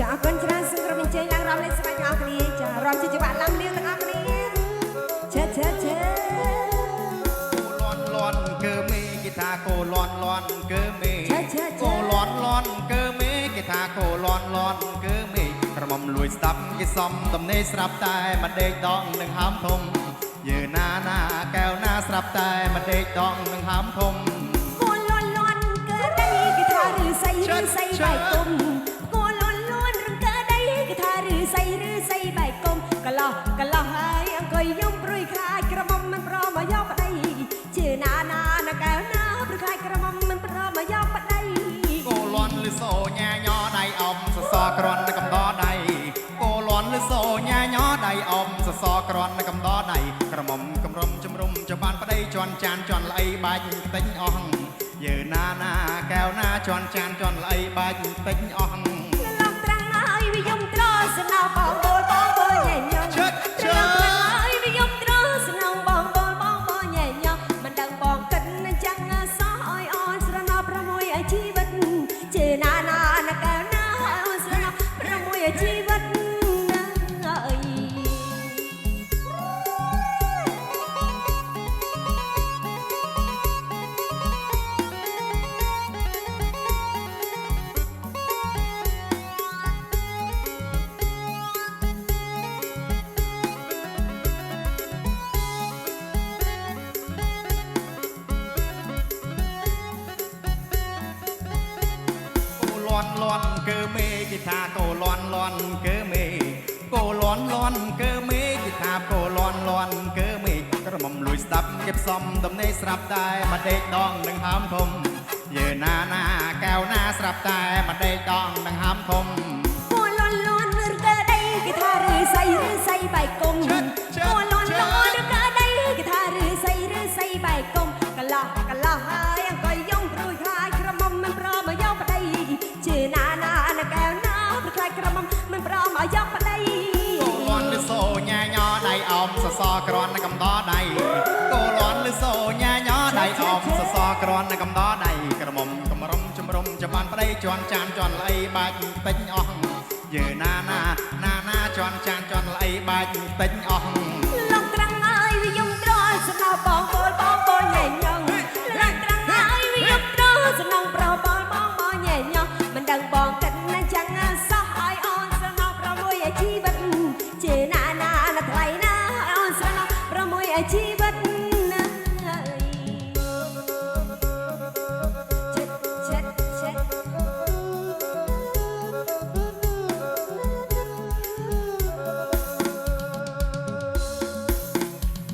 ចាកូនច្រើនសង្គ្រោះបញ្ចេញឡើងរំលេងស្បែកអស់គ្នាចារំជាច្បាស់ឡើងលៀងទាំងអស់គ្នាឆេលន់គឺមេគេថាគោលន់គឺមេគោលន់គឺមេគេថាគោលន់គឺមេក្រមុំលួយស្ដាប់គេសំតំណេស្រាប់តែមកដេកដងនឹងហើមធំយើណាកែវណាស្រាប់តែមកដេកដងនឹងហើមធំគោលន់គឺដៃគេថាឬស័យបែកគុំគោលន់រងគឺដៃគេថាឬស័យបែកគុំកលោះហើយអង្គុយយំព្រួយខ្លាចក្រមុំមិនប្រមកយកប្តីជាណាកែវណាព្រឹកខ្លាចក្រមុំមិនប្រមកយកប្តីគោលន់ឬសូញ៉ាញ៉ដៃអមសសក្រន់កំដដៃគោលន់ឬសូញ៉ាញ៉ដៃអមសសក្រន់កំដដៃក្រមុំកំរុំជំរុំចបានប្តីជន់ចានជន់ល្អីបាច់តិចអស់យើណាកែវណាជន់ចានជន់ល្អីបាច់តិចអស់ឡងត្រាំងហើយវិយំត្រសណោបងបលញ៉ែញ៉ងត្រាំងហើយវិយំត្រសណោបងបលញ៉ែញ៉ងមិនដឹងបងគិតចឹងសោះអើយអនស្រណោប្រមួយឲ្យជីវិតជាណាកែវណាអូនស្រណោប្រមួយឲ្យជីវិតអើយលន់គឺមេគេថាគោលន់គឺមេគោលន់គឺមេគេថាគោលន់គឺមេក្រមុំលួយស្ដាប់គេផ្សំតំណេស្រាប់តែមកដេកដងនឹងហើមធំយើណាកែវណាស្រាប់តែមកដេកដងនឹងហើមធំគោលន់ឬក៏ដៃគេថាឬស័យបែកគុំគោលន់ឬក៏ដៃគេថាឬស័យបែកគុំកលោះហើយអង្គុយយំព្រួយខ្លាចក្រមុំមិនប្រមកយកប្តីជាណាកែវណាព្រឹកខ្លាចក្រមុំមិនប្រមកយកប្តីគោលន់ឬសូញ៉ាញ៉ដៃអមសសក្រន់កំដដៃគោលន់ឬសូញ៉ាញ៉ដៃអមសសក្រន់កំដដៃក្រមុំកំរុំជំរុំចំបានប្តីជន់ចានជន់ល្អីបាច់ពេញអស់យើណាជន់ចានជន់ល្អីបាច់ពេញអស់ឡងត្រាំងហើយវិយំត្រសណោបងបលញ៉ែញ៉ងឡងត្រាំងហើយវិយំត្រសណងប្របង